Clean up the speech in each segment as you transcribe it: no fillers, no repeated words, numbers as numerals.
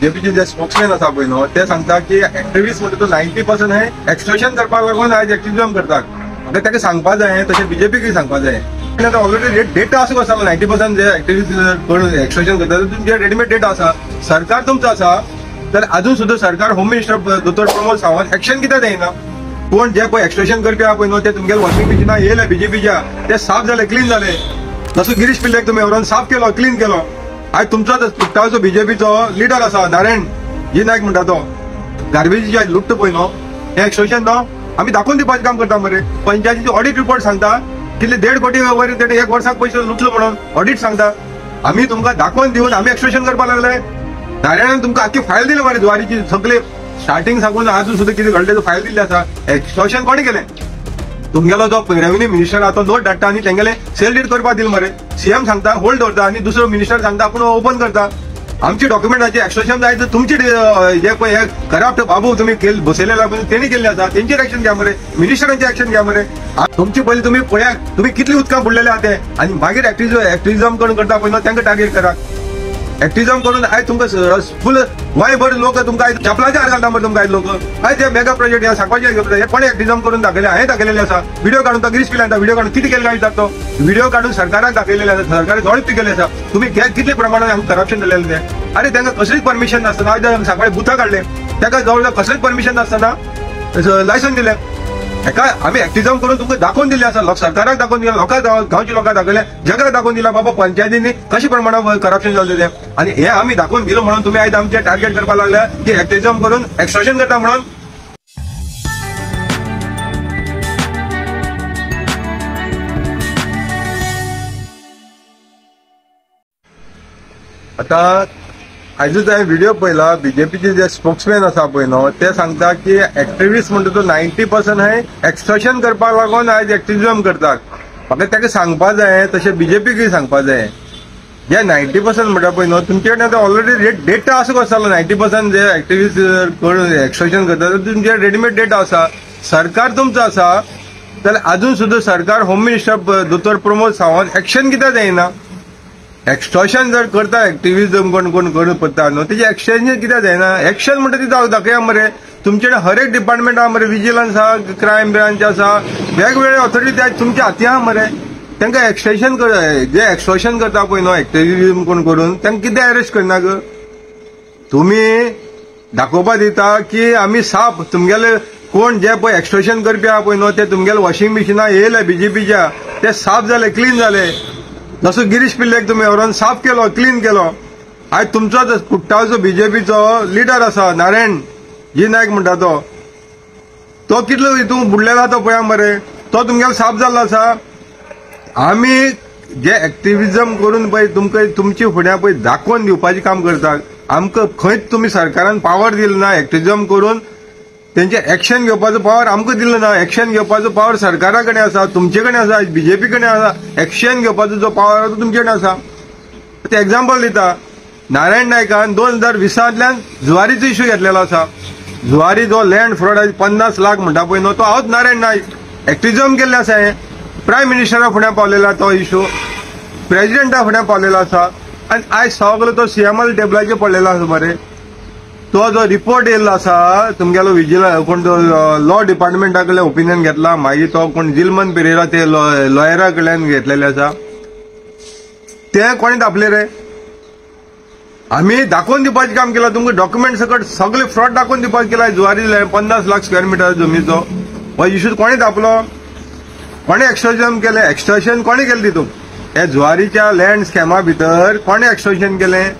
बीजेपीचे जे स्पोक्समॅन आसा पळय न्हू ते सांगता की एक्टिव्हिस्ट म्हणजे तो 90% हे एक्सटॉर्शन करपाक लागून आज एक्टिव्हिजम करतात. म्हाका ताका सांगपा जाय तशें बीजेपीक सांगपा जाय. आता ऑलरेडी डेटा असो आसा 90% जे एक्टिव्हिस्ट करून एक्सटॉर्शन करतात तुमचे रेडीमेड डेटा आसा. सरकार तुमचो आसा तर अजून सुद्धा सरकार होम मिनिस्टर दोतोर प्रमोद सावंत एक्शन कित्याक जायना. कोण जे पळय एक्सटॉर्शन करपी आहा पळय न्हू ते तुमगे वॉशिंग मशिनां येयले बीजेपीच्या ते साफ जाले क्लीन जाले. जसो गिरीश पिल्लेक तुमी व्हरून साफ केलो क्लीन केलो. आज तुमचो पुट्टाचो बीजेपीचो लिडर आसा नारायण जी नायक म्हणटा तो गार्बेजीचे लुट्ट पळय न्हू हे एक्सटॉर्शन न्हू आमी दाखोवन दिवपाचें काम करता मरे. पंचायतीचो ऑडिट रिपोर्ट सांगता कितले 1.5 कोटी वयर तेणे 1 वर्साक पयशे लुटलो म्हणून ऑडिट सांगता. आमी तुमकां दाखोवन दिवन आमी एक्सटॉर्शन करपाक लागले. नारायणान तुमकां आख्खी फायल दिली मरे जुवारीची सगळे स्टार्टिंग साकून आजून सुद्धा कितें घडले फायल दिल्ली आसा. एक्सटॉर्शन कोणी केलें तुमगेलो जो रेव्हेन्यू मिनिस्टर आहा तो नोट धाडटा आनी तेंगेले सेल डीड करपाक दिले मरे. सीएम सांगता होल्ड दवरता आनी दुसरो मिनिस्टर सांगता आपूण ओपन करता. आमची डॉक्युमेंटाचे एक्सटॉर्शन जाय तर तुमची जे पळय हे करप्ट बाबू तुमी बसयलेला तेणी केल्ले आसा तेंचेर एक्शन घ्या मरे. मिनिस्टरांचे एक्शन घ्या मरे. तुमची पयलीं तुमी पळयात तुमी कितली उदकां बुडलेले आहा ते आनी मागीर एक्टिव्हिजम करून करता पळय तांकां टार्गेट करा. एक्टिव्हिजम करून आयज तुमकां फुल गोंयभर लोक तुमकां आयज चपलाचे हार घालता मरे. तुमकां आयज लोक आयज ते मेगा प्रोजेक्ट ह्या सांगपाचे हे कोणी एक्टिव्हिजम करून दाखयले हांवें दाखयलेले आसा. व्हिडिओ काडून तो गिरीश पिल्लांचा व्हिडिओ काडून कितें केलें आयज तो व्हिडिओ काडून सरकाराक दाखयलेले आसा. सरकारान थोडेच पिकले आसा. तुम्ही कितले प्रमाणात हांगा करप्शन जालेलें तें अरे तांकां कसलीच परमिशन नासतना आयज सकाळी बुथां काडले ताका जवळ कसलीच परमिशन नासतना लायसन दिलें. हेका आमी एक्टिव्हिजम करून तुमकां दाखोवन दिल्लें आसा. सरकाराक दाखोवन दिला लोकांक गांवच्या लोकांक दाखयलें जगाक दाखोवन दिला बाबा पंचायतींनी कशा प्रमाणात करप्शन जालें तें आनी हे आमी दाखोवन दिलो म्हणून तुम्ही आयज आमचे टार्गेट करपाक लागल्या की एक्टिव्हिजम करून एक्सटॉर्शन करता म्हणून. आता आयजूच हांवें व्हिडिओ पळयला बीजेपीचे जे स्पोक्समॅन आसा पळय न्हू ते सांगता की एक्टिव्हिस्ट म्हणटा तो 90% हे एक्सटॉर्शन करपाक लागून आज एक्टिव्हिजम करतात. म्हाका ताका सांगपा जाय तशें बीजेपीकय सांगपा जाय. जे 90% म्हणटा पळय न्हू तुमचे कडेन आतां ऑलरेडी डेटा असो आसलो 90% जे एक्टिव्हिस्ट करून एक्सटॉर्शन करतात तुमचे रेडीमेड डेटा आसा. सरकार तुमचो आसा जाल्यार अजून सुद्धा सरकार होम मिनिस्टर दोतोर प्रमोद सावंत एक्शन कित्याक जायना. एक्सटॉर्शन जर करता एक्टिव्हिजम कोण करून पडटा न्हू तेजे एक्शन कित्याक जायना. एक्शन म्हणटा ती दाखया मरे. तुमचे हर एक डिपार्टमेंट आहा मरे. विजिलन्स आहा क्रायम ब्रांच आसा वेगवेगळे ऑथॉरिटी आहा तुमच्या हाती आहा मरे. तांकां एक्सटेंशन जे एक्सटॉर्शन करता पळय न्हू एक्टिव्हिजम कोण करून तांकां कित्याक अरेस्ट करना ग. तुमी दाखोवपा दिता की आमी साफ तुमगेले कोण जे पळय एक्सटॉर्शन करपी आहा पळय न्हू ते तुमगेले वॉशिंग मशिनां येयले बीजेपीच्या ते साफ जाले क्लीन जाले. जसो गिरीश पिल्लेक तुमी व्हरून साफ केलो क्लीन केलो. आयज तुमचो पुट्टाचो बीजेपीचो लिडर आसा नारायण जी नायक म्हणटा तो कितलो हितून बुडलेला तो पळया मरे. तो तुमगेलो साफ जाल्लो आसा. आमी जे एक्टिव्हिजम करून पळय तुमकां तुमची फुड्या पळय दाखोवन दिवपाचें काम करतात. आमकां खंयच तुमी सरकारान पावर दिलो ना एक्टिव्हिजम करून तेंचे एक्शन घेवपाचो पावर आमकां दिलो ना. एक्शन घेवपाचो पावर सरकारा कडेन आसा तुमचे कडेन आसा बीजेपी कडेन आसा. एक्शन घेवपाचो जो पावर आसा तो तुमचे कडेन आसा. ते एक्झाम्पल दिता नारायण नायकान 2020तल्यान जुवारीचो इश्यू घेतलेलो आसा. जुवारी जो लँड फ्रॉड 50 लाख म्हणटा पळय न्हू तो हांवूच नारायण नायक एक्टिव्हिजम केल्लें आसा. हे प्रायम मिनिस्टरा फुड्यान पावलेला तो इश्यू प्रेसिडेंटा फुड्यान पावलेलो आसा आनी आयज सगळो तो सीएमएल टेबलाचेर पडलेलो आसा मरे. तो जो रिपोर्ट येयल्लो आसा तुमगेलो विजिलन्स कोण तो लॉ डिपार्टमेंटा कडल्यान ओपिनियन घेतला मागीर तो कोण जिल्मन पेरेरा ते लॉयरा कडल्यान घेतलेले आसा. ते कोणी दाखले रे. आमी दाखोवन दिवपाचें काम केलां. तुमकां डॉक्युमेंट सकट सगळे फ्रॉड दाखोवन दिवपाचें केलां. जुवारी 50 लाख स्क्वेअर मिटर जमीचो हो इश्यू कोणी दाखलो. कोणी एक्सटॉर्शन केलें. एक्सटॉर्शन कोणी केलें तितून हे जुवारीच्या लँड स्कॅमा भितर कोणी एक्सटॉर्शन केलें.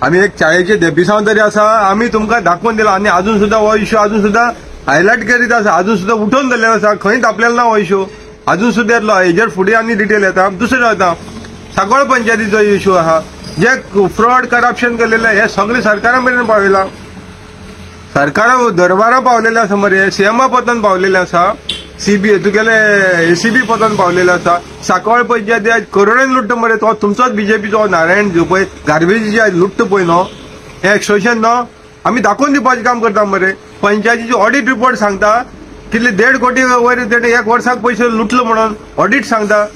आमी एक चाळेचे देपिसांव तरी आसा आमी तुमकां दाखोवन दिला आनी अजून सुद्धा हो इश्यू अजून सुद्धा हायलायट करीत आसा. अजून सुद्धा उठोवन धरलेलो आसा. खंय तापलेलो ना हो इश्यू अजून सुद्धा येतलो. हेजेर फुडें आनी डिटेल येता. दुसरें येता सांकवाळ पंचायतीचो इश्यू आहा जे फ्रॉड करप्शन केलेले हे सगळे सरकारा मेरेन पावयला. सरकारा दरबारा पावलेले आसा मरे. सीएमा पतन पावलेले आसा. सीबीआय तुगेले एसीबी पतन पावलेले आसा. सांकवाळ पंचायती आज करोडांनी लुट्ट मरे. तो तुमचोच बीजेपीचो नारायण जो पळय गार्बेजीचे आज लुट्ट पळय न्हू हे एक्सटॉर्शन न्हू आमी दाखोवन दिवपाचें काम करता मरे. पंचायतीचो ऑडिट रिपोर्ट सांगता कितले 1.5 कोटी वयर तेणे 1 वर्साक पयशे लुटलो म्हणून ऑडिट सांगता.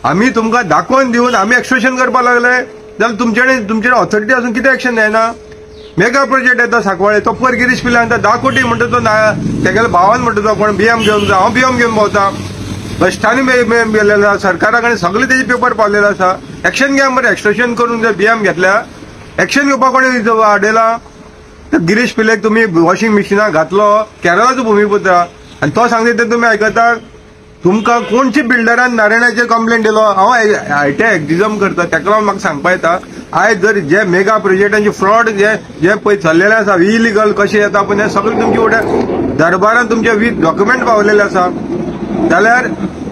आमी तुमकां दाखोवन दिवन आमी एक्सटॉर्शन करपाक लागले. जाल्यार तुमचे ऑथॉरिटी असून कितें एक्शन जायना? मेगा प्रोजेक्ट येता सांकवाळे, तो पर गिरीश पिल्ले म्हणटा 10 कोटी म्हणटा तो तेगेल्या भावान म्हणटा तो कोण बीएम घेवन जा, हांव बीएम घेवन भोंवता, बसस्टांनी गेलेलो आसा, सरकारा कडेन सगळे तेजे पेपर पावलेलो आसा. एक्शन घ्या मरे. एक्सटॉर्शन करून जर बीएम घेतल्या एक्शन घेवपाक कोणी आडयला? गिरीश पिल्लेक तुम्ही वॉशिंग मशिनां घातलो, केरळाचो भूमिपुत्र, आनी तो सांगता ते तुम्ही आयकता. तुमकां कोणची बिल्डरान नारायणाचेर कंप्लेंट दिलो? हांव आयटीआय एक्टिझम करता, तेका लागून म्हाका सांगपा येता आयज जर जे मेगा प्रोजेक्टांचे फ्रॉड जे पळय चल्लेले आसा, इलिगल कशें येता पण हे सगळे तुमचे फुडें दरबारान तुमचे वीथ डॉक्युमेंट पावलेले आसा. जाल्यार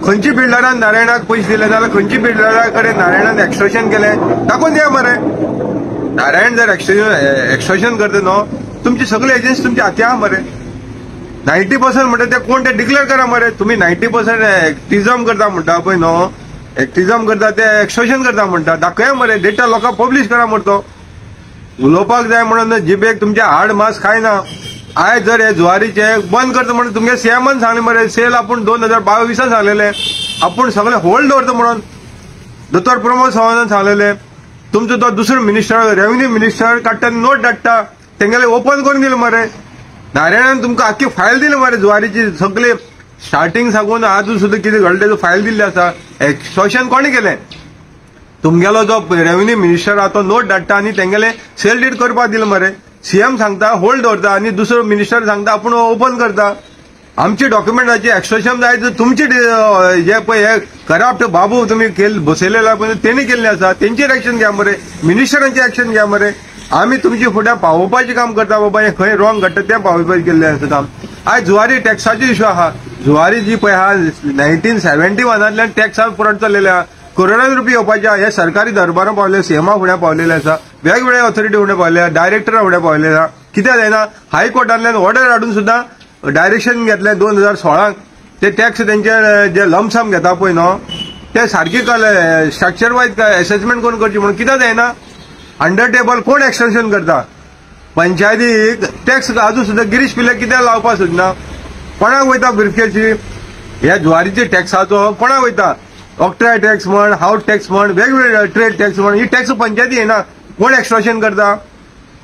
खंयची बिल्डरान नारायणाक पयशे दिले, जाल्यार खंयची बिल्डरा कडेन नारायणान एक्सट्रॅक्शन केलें दाखोवन दिया मरे. नारायण जर एक्सट्रॅक्शन करता न्हू, तुमची सगळे एजन्सी तुमच्या हाती आहा मरे. 90% म्हणटा ते कोण ते डिक्लेअर करा मरे. तुम्ही 90% एक्टिझम करता म्हणटा पळय न्हू, एक्टिझम करता ते एक्सट्रॅक्शन करता म्हणटा, दाखया मरे. डेटा लोकांक पब्लीश करा म्हणतो. उलोवपाक जाय म्हणून जिबेक तुमच्या हाड मास खायना. आयज जर हे ज्वारीचे बंद करता म्हणून तुमगे सीएमान सांगले मरे. सेल आपण 2022 सांगलेले, आपण सगळे होल्ड दवरता म्हणून दोतोर प्रमोद सावंतान सांगलेले. तुमचो तो दुसरो मिनिस्टर रेव्हेन्यू मिनिस्टर काडटा नोट धाडटा, तेंगेले ओपन करून दिले मरे. नारायणान तुमकां आख्खी फायल दिली मरे ज्वारीची, सगळे स्टार्टिंग साकून आजून सुद्धा कितें घडले तो फायल दिल्ली आसा. एक्सटॉर्शन कोणी केलें? तुमगेलो जो रेव्हेन्यू मिनिस्टर आहा तो नोट धाडटा आनी तेंगेले सेल डीड करपाक दिले मरे. सीएम सांगता होल्ड दवरता आनी दुसरो मिनिस्टर सांगता आपूण ओपन करता. आमची डॉक्युमेंटाची एक्सट्रॅक्शन जाय तर तुमची जे पळय हे करप्ट बाबू तुमी बसयलेला पण तेणी केल्ले आसा, तेंचेर एक्शन घ्या मरे. मिनिस्टरांची एक्शन घ्या मरे. आमी तुमची फुड्या पावोवपाचें काम करता. बाबा हे खंय रॉंग घडटा तें पावोवपाचें केल्लें आसा काम. आयज ज्वारी टॅक्साचो इश्यू आहा. ज्वारी जी पळय आहा 1971 टॅक्सा फ्रॉड चल्लेले आहा. करोडान रुपया येवपाचे हे सरकारी दरबारां पावले, सीएमा फुड्या पावलेले आसा, वेगवेगळ्या ऑथॉरिटी फुडें पावले, डायरेक्टरा फुडें पावलेले आहा. कित्याक जायना? हायकोर्टांतल्यान ऑर्डर हाडून सुद्दां डायरेक्शन घेतलें 2016 ते टॅक्स तेंचे जे लमसम घेता पळय न्हू ते सारकी स्ट्रक्चर वायज असेसमेंट करून करची म्हणून. कित्याक जायना? अंडर टेबल कोण एक्सटेंशन करता? पंचायतीक टॅक्स अजून सुद्दां गिरीश पिल्ले कित्याक लावपाक सोदना? कोणाक वयता ब्रिफकेसी? ह्या ज्वारीचे टॅक्साचो कोणाक वयता? ऑक्ट्राय टॅक्स म्हण, हावस टॅक्स म्हण, वेगवेगळे ट्रेड टॅक्स म्हण, ही टॅक्स पंचायती येना. कोण एक्सट्रॅक्शन करता?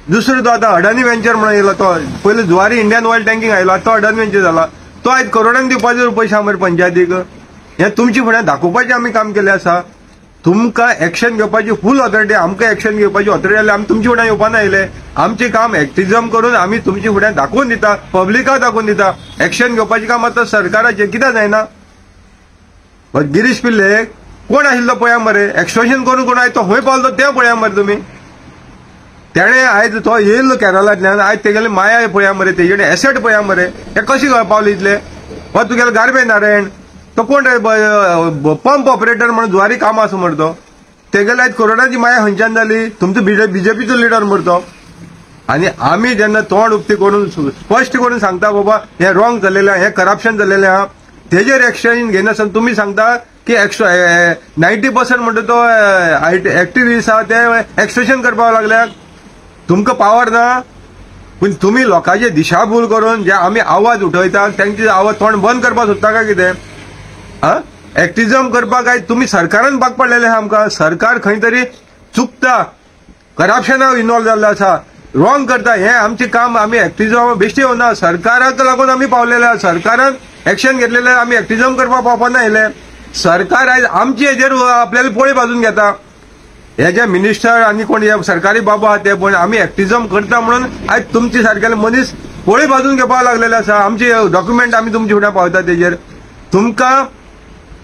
दुसरो तो आतां अडानी वेंचर म्हणून येयलो, तो पयलीं ज्वारी इंडियन ऑयल टँकिंग आयलो, तो अडानी वेंचर जाला. तो आयज करोडान दिवपाचे पयशे मरे पंचायतीक. हे तुमचे फुडें दाखोवपाचें आमी काम केलें आसा. तुमकां एक्शन घेवपाची फूल ऑथॉरिटी, आमकां एक्शन घेवपाची ऑथॉरिटी जाल्यार आमी तुमचे फुडें येवपाना आयले. आमचें काम एक्टिझम करून आमी तुमचे फुडें दाखोवन दिता, पब्लिकाक दाखोवन दिता. एक्शन घेवपाचें काम आतां सरकाराचें. कित्याक जायना? गिरीश पिल्ले कोण आशिल्लो पळया मरे. एक्सट्रॅक्शन करून कोण आयज तो खंय पावलो तें पळया मरे तुमी. तेणे आयज तो येयल्लो केरळांतल्यान, आयज तेगेले माया पळया मरे, तेजे कडेन एसेट पळया मरे. हे कशें पावले इतले? वा तुगेलो गार्बेज नारायण तो कोण पंप ऑपरेटर म्हणून ज्वारी काम आसा मरे तो. तेगेले आयज करोडाची माया खंयच्यान जाली? तुमचो बीजेपीचो लिडर मरे तो. आनी आमी जेन्ना तोंड उक्ती करून स्पश्ट करून सांगता बाबा हे रॉंग जाल्लेलें आहा, हे करप्शन जाल्लेलें आहा, तेजेर एक्शन घेनासतना तुम्ही सांगता की 90% म्हणटा तो एक्टिव्हिस्ट आहा ते एक्सट्रॅक्शन करपाक लागल्यात. तुमकां पावर ना, पूण तुमी लोकांचे दिशाभूल करून जे आमी आवाज उठयतात तांचे आवाज तोंड बंद करपाक सोदता काय कितें? एक्टिझम करपाक आयज तुमी सरकारान भाग पडलेले आहा. आमकां सरकार खंय तरी चुकता, करप्शनाक इन्वॉल्व जाल्लो आसा, रॉंग करता. हे आमचें काम. आमी एक्टिझम बेश्टी येवना, सरकाराक लागून आमी पावलेले आहा. सरकारान एक्शन घेतलेले आमी एक्टिझम करपाक पावपाना आयले. सरकार आयज आमची हेजेर आपल्याला पोळी बाजून घेता. हे जे मिनिस्टर आनी कोण हे सरकारी बाबू आहा ते पण आमी एक्टिझम करता म्हणून आयज तुमचे सारकेले मनीस पोळी बाजून घेवपाक लागलेले आसा. आमचे डॉक्युमेंट आमी तुमचे फुड्यान पावता. तेजेर तुमकां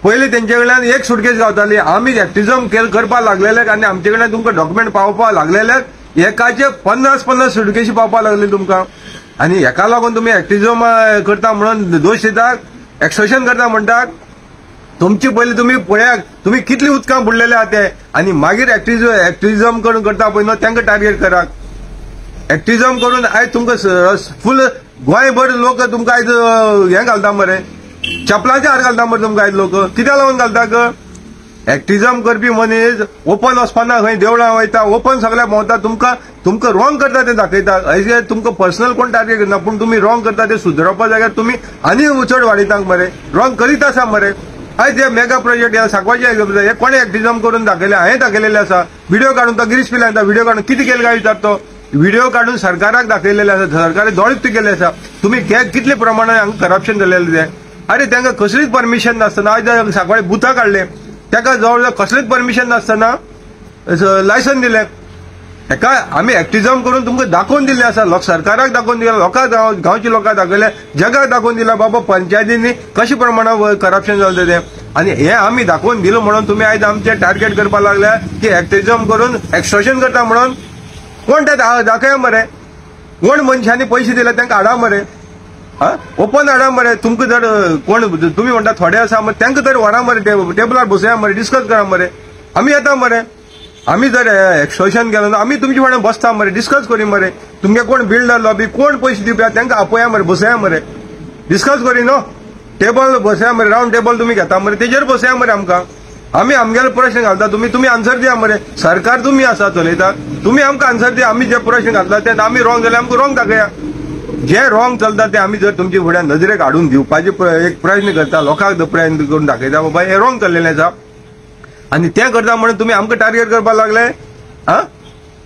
पयलीं तेंचे कडल्यान एक सुटकेस गावताली. आमी एक्टिझम करपाक लागलेले आनी आमचे कडल्यान तुमकां डॉक्युमेंट पावोवपाक लागलेले एकाचे 50 सुटकेसी पावपाक लागले तुमकां. आनी हेका लागून तुमी एक्टिझम करता म्हणून दोश दितात, एक्सट्रॅक्शन करता म्हणटात. तुमची पयलीं तुमी पळयात तुमी कितली उदकां बुडलेले आहा ते, आनी मागीर एक्टिझम करून करता पळय न्हू तांकां टार्गेट करात. एक्टिझम करून आयज तुमकां फूल गोंयभर लोक तुमकां आयज हें घालता मरे, चपलाचे हार घालता मरे तुमकां आयज लोक. कित्याक लागून घालता? एक्टिझम करपी मनीस ओपन वचपाना, खंय देवळां वयता, ओपन सगळ्याक भोंवता. तुमकां रॉंग करता ते दाखयतात. अशें तुमकां पर्सनल कोण टार्गेट करना, पूण तुमी रॉंग करता ते सुदरवपा जाग्यार तुमी आनी चड वाडयतात मरे. रॉंग करीत आसा मरे. आयज हे मेगा प्रोजेक्ट या सांगपाचें हे कोणे एक्टिझम करून दाखयले हांवें दाखयलेले आसा व्हिडिओ काढून तो गिरीश पिल्लांचा व्हिडिओ काढून कितें केलें काय विचार तो व्हिडिओ काढून सरकाराक दाखयलेले आसा सरकारान दोळ्यो केले आसा तुम्ही कितले प्रमाणात हांगा करप्शन जाल्लेलें तें अरे तांकां कसलीच परमिशन नासतना आयज सांकवाळे बुथां काडले ताका जवळ जवळ कसलेच परमिशन नासतना लायसन दिलें हेका आमी एक्टिझम करून तुमकां दाखोवन दिल्लें आसा सरकाराक दाखोवन दिला लोकांक गांवच्या लोकांक दाखयले जगाक दाखोवन दिला बाबा पंचायतींनी कशा प्रमाणात करप्शन जालें तें आनी हे आमी दाखोवन दिलो म्हणून तुमी आयज आमचे टार्गेट करपाक लागल्या की एक्टिझम करून एक्सटॉर्शन करता म्हणून कोण ते दाखया मरे कोण मनशांनी पयशे दिले तांकां हाडा मरे ओपन हाडा मरे तुमकां जर कोण तुमी म्हणटा थोडे आसा मरे तांकां तर व्हरा मरे टेबलार बसया मरे डिस्कस करा मरे आमी येता मरे आमी जर एक्सटॉर्शन केलं आमी तुमचे वांगडा बसता मरे डिस्कस करी मरे तुमगे कोण बिल्डर लॉबी कोण पयशे दिवपा तांकां आपया मरे बसया मरे डिस्कस करी न्हू टेबल बसया मरे राउंड टेबल तुमी घेता मरे तेजेर बसया मरे आमकां आमी आमगेले प्रश्न घालता तुमी आन्सर दिया मरे सरकार तुमी आसा चलयता तुमी आमकां आन्सर दिया आमी जे प्रश्न घालता ते आमी रॉंग जाल्यार आमकां रॉंग दाखया जे रॉंग चलता ते आमी जर तुमचे फुड्यान नजरेक हाडून दिवपाचे एक प्रयत्न करता लोकांक प्रयत्न करून दाखयता बाबा हे रॉंग चल्लेलें आसा आनी तें करता म्हणून तुमी आमकां टार्गेट करपाक लागले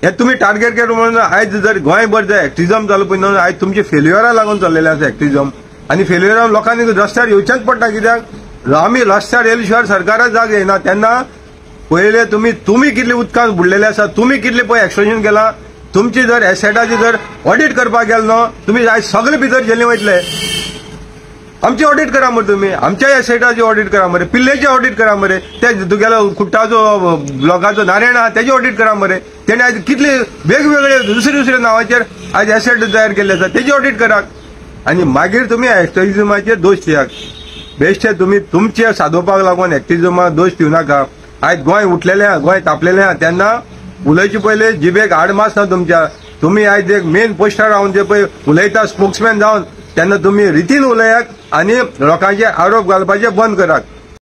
हे तुमी टार्गेट केले म्हणून आयज जर गोंयभर जर एक्टिझम चालू पळय न्हू आयज तुमचे फेल्युअरा लागून चल्लेलें आसा एक्टिझम आनी फेल्युअरान लोकांनी रस्त्यार येवचेंच पडटा कित्याक आमी रस्त्यार येयले शिवाय सरकाराक जाग येना तेन्ना पयले तुमी कितले उदकांत बुडलेले आसा तुमी कितले पळय एक्सटेंशन केला तुमची जर एसेटाची जर ऑडिट करपाक गेलो न्हू तुमी आयज सगळे भितर जेली वयतले आमची ऑडिट करा मरे तुमी आमच्या एसेटाची ऑडिट करा मरे पिल्लेची ऑडिट करा मरे ते तुगेलो कुट्टाचो ब्लॉकाचो नारायण आहा तेजी ऑडिट करा मरे तेणे आयज कितले वेगवेगळे दुसरे नांवाचेर आयज एसेट तयार केल्ले आसा तेजी ऑडिट करात आनी मागीर तुमी एक्टिझमाचेर दोश दियात बेश्टे तुमी तुमचे सादोवपाक लागून एक्टिझमाक दोश दिवं नाका आयज गोंय उठलेलें आहा गोंय तापलेलें आहा तेन्ना उलयचे पयले जिबेक हाड मास ना तुमच्या तुमी आयज एक मेन पोस्टार रावन जे पळय उलयता स्पोक्समॅन जावन तेन्ना तुमी रितीन उलयात आनी लोकांचे आरोप घालपाचे बंद करात